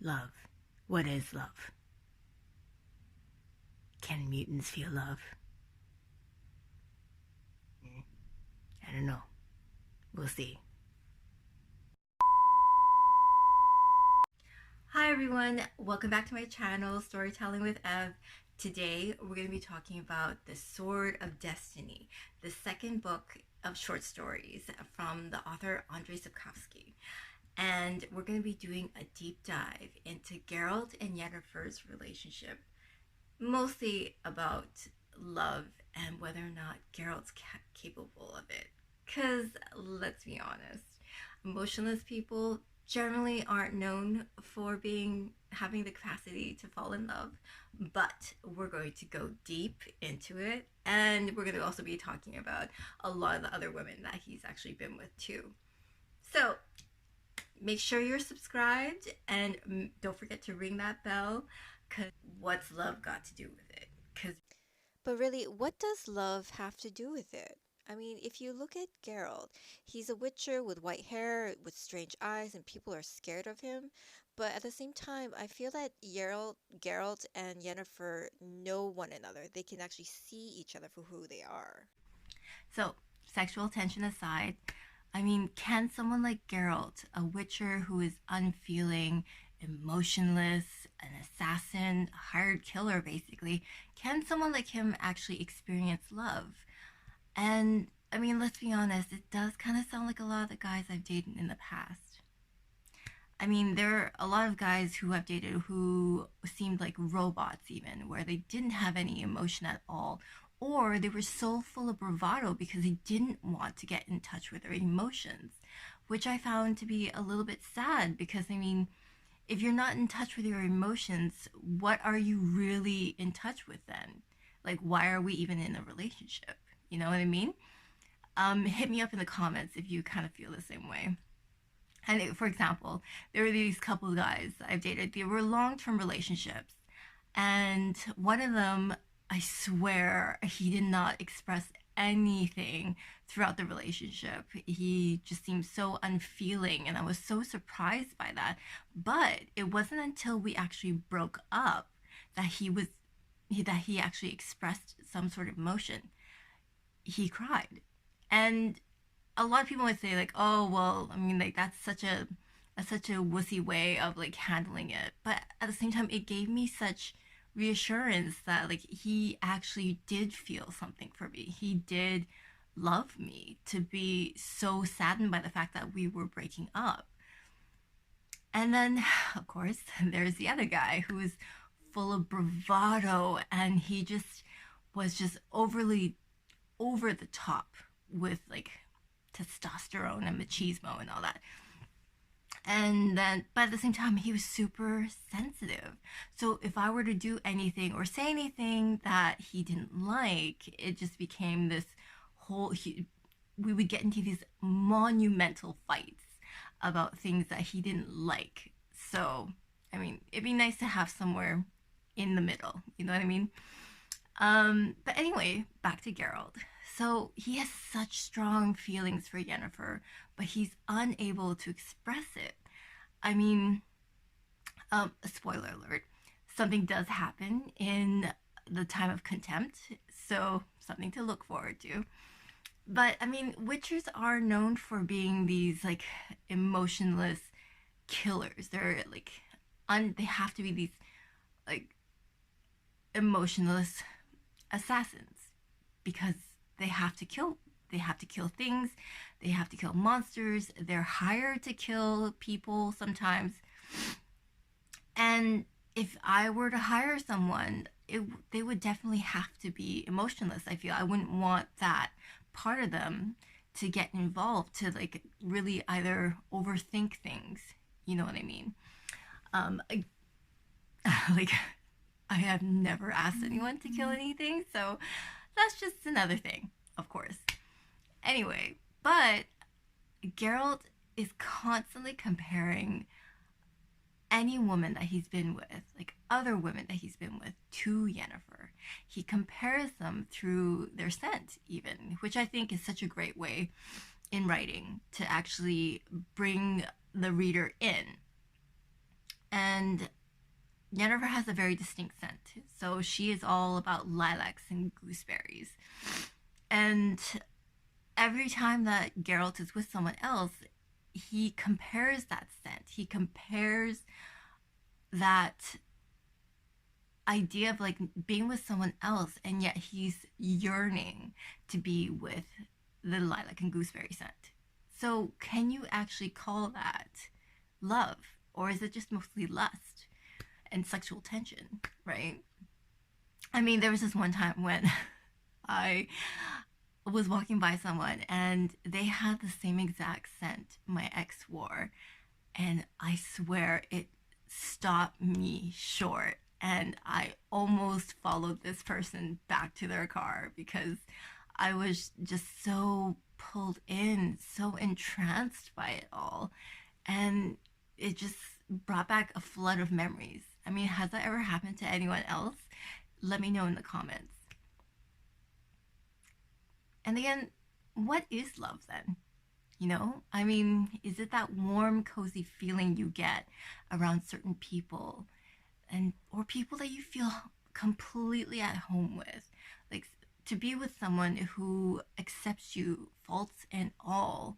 Love. What is love? Can mutants feel love? I don't know. We'll see. Hi everyone, welcome back to my channel, Storytelling with Ev. Today we're going to be talking about The Sword of Destiny, the second book of short stories from the author Andrzej Sapkowski. And we're going to be doing a deep dive into Geralt and Yennefer's relationship, mostly about love and whether or not Geralt's capable of it. Because let's be honest, emotionless people generally aren't known for having the capacity to fall in love, but we're going to go deep into it, and we're going to also be talking about a lot of the other women that he's actually been with too. So make sure you're subscribed and don't forget to ring that bell, because what's love got to do with it? But really, what does love have to do with it? I mean, if you look at Geralt, he's a witcher with white hair, with strange eyes, and people are scared of him. But at the same time, I feel that Geralt and Yennefer know one another. They can actually see each other for who they are. So, sexual tension aside, I mean, can someone like Geralt, a witcher who is unfeeling, emotionless, an assassin, a hired killer basically, can someone like him actually experience love? And I mean, let's be honest, it does kind of sound like a lot of the guys I've dated in the past. I mean, there are a lot of guys who I've dated who seemed like robots, even, where they didn't have any emotion at all. Or they were so full of bravado because they didn't want to get in touch with their emotions, which I found to be a little bit sad because, I mean, if you're not in touch with your emotions, what are you really in touch with then? Like, why are we even in a relationship? You know what I mean? Hit me up in the comments if you kind of feel the same way. And for example, there were these couple of guys I've dated. They were long-term relationships, and one of them, I swear, he did not express anything throughout the relationship. He just seemed so unfeeling, and I was so surprised by that. But it wasn't until we actually broke up that he actually expressed some sort of emotion. He cried, and a lot of people would say like, oh well, I mean, like that's such a wussy way of like handling it. But at the same time, it gave me such reassurance that like he actually did feel something for me. He did love me, to be so saddened by the fact that we were breaking up. And then of course there's the other guy who is full of bravado, and he just was just overly over the top with like testosterone and machismo and all that. And then, but at the same time, he was super sensitive. So if I were to do anything or say anything that he didn't like, it just became this we would get into these monumental fights about things that he didn't like. So, I mean, it'd be nice to have somewhere in the middle. You know what I mean? But anyway, back to Geralt. So he has such strong feelings for Yennefer, but he's unable to express it. I mean, spoiler alert, something does happen in the time of contempt, so something to look forward to. But I mean, witchers are known for being these like emotionless killers. They're like, they have to be these like emotionless assassins because they have to kill things, they have to kill monsters, they're hired to kill people sometimes. And if I were to hire someone, they would definitely have to be emotionless. I feel I wouldn't want that part of them to get involved, to like really either overthink things, you know what I mean? I, like, I have never asked anyone to kill anything, so that's just another thing, of course. Anyway, but Geralt is constantly comparing any woman that he's been with, like other women that he's been with, to Yennefer. He compares them through their scent, even, which I think is such a great way in writing to actually bring the reader in. And Yennefer has a very distinct scent. So she is all about lilacs and gooseberries. And every time that Geralt is with someone else, he compares that scent. He compares that idea of like being with someone else, and yet he's yearning to be with the lilac and gooseberry scent. So, can you actually call that love? Or is it just mostly lust and sexual tension, right? I mean, there was this one time when I was walking by someone and they had the same exact scent my ex wore. And I swear it stopped me short. And I almost followed this person back to their car because I was just so pulled in, so entranced by it all. And it just brought back a flood of memories. I mean, has that ever happened to anyone else? Let me know in the comments. And again, what is love then? You know, I mean, is it that warm, cozy feeling you get around certain people and or people that you feel completely at home with? Like to be with someone who accepts you, faults and all,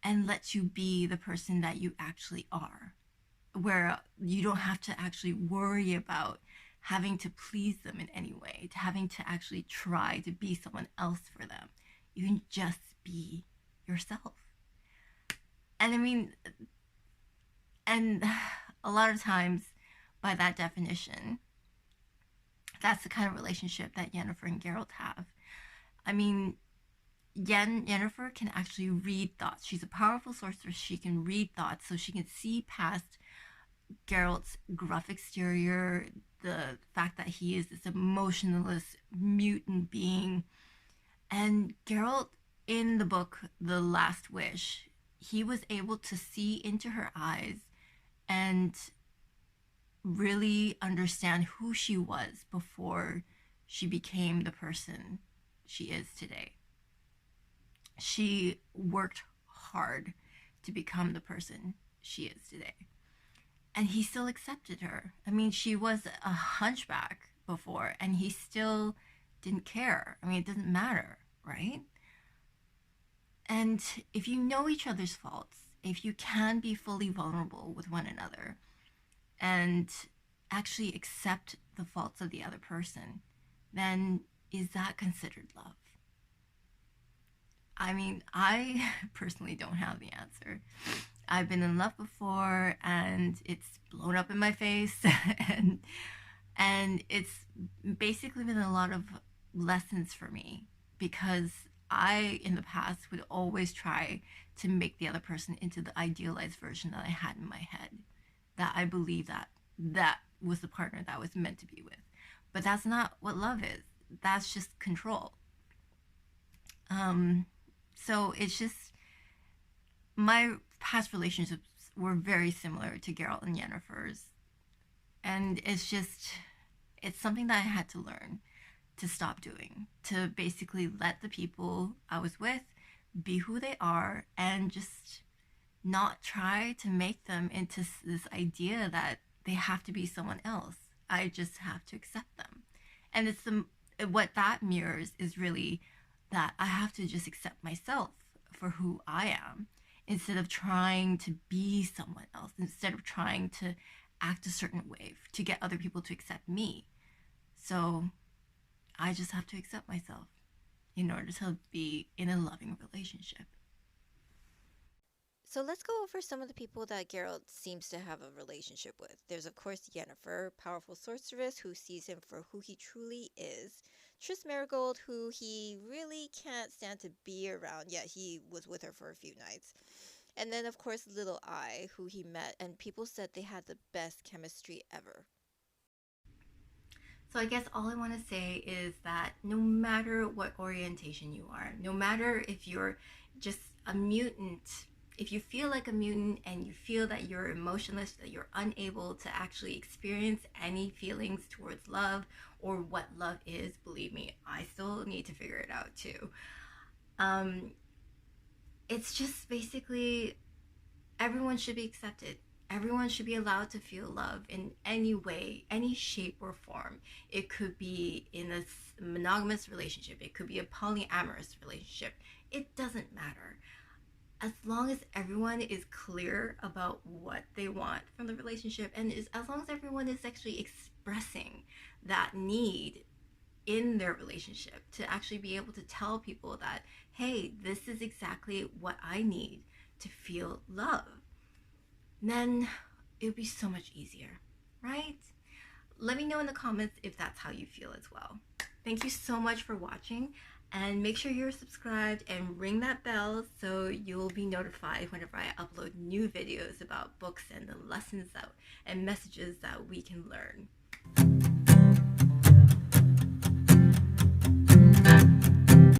and lets you be the person that you actually are, where you don't have to actually worry about having to please them in any way, to having to actually try to be someone else for them. You can just be yourself. And I mean, and a lot of times, by that definition, that's the kind of relationship that Yennefer and Geralt have. I mean, Yennefer can actually read thoughts. She's a powerful sorceress. She can read thoughts, so she can see past Geralt's gruff exterior, the fact that he is this emotionless mutant being. And Geralt, in the book The Last Wish, he was able to see into her eyes and really understand who she was before she became the person she is today. She worked hard to become the person she is today. And he still accepted her. I mean, she was a hunchback before, and he still didn't care. I mean, it doesn't matter, right? And if you know each other's faults, if you can be fully vulnerable with one another and actually accept the faults of the other person, then is that considered love? I mean, I personally don't have the answer. I've been in love before and it's blown up in my face and it's basically been a lot of lessons for me because I in the past would always try to make the other person into the idealized version that I had in my head, that I believe that was the partner that I was meant to be with. But that's not what love is. That's just control. So it's just my past relationships were very similar to Geralt and Yennefer's. And it's something that I had to learn to stop doing, to basically let the people I was with be who they are and just not try to make them into this idea that they have to be someone else. I just have to accept them. And what that mirrors is really that I have to just accept myself for who I am instead of trying to be someone else, instead of trying to act a certain way to get other people to accept me. So I just have to accept myself in order to be in a loving relationship. So let's go over some of the people that Geralt seems to have a relationship with. There's, of course, Yennefer, powerful sorceress who sees him for who he truly is. Triss Merigold, who he really can't stand to be around, yet he was with her for a few nights. And then, of course, Little Eye, who he met, and people said they had the best chemistry ever. So I guess all I want to say is that no matter what orientation you are, no matter if you're just a mutant, if you feel like a mutant and you feel that you're emotionless, that you're unable to actually experience any feelings towards love or what love is, believe me, I still need to figure it out too. Um, it's just basically everyone should be accepted Everyone should be allowed to feel love in any way, any shape or form. It could be in a monogamous relationship, it could be a polyamorous relationship. It doesn't matter. As long as everyone is clear about what they want from the relationship, and as long as everyone is actually expressing that need in their relationship, to actually be able to tell people that, hey, this is exactly what I need to feel love, then it would be so much easier, right? Let me know in the comments if that's how you feel as well. Thank you so much for watching, and make sure you're subscribed and ring that bell so you'll be notified whenever I upload new videos about books and the lessons that and messages that we can learn.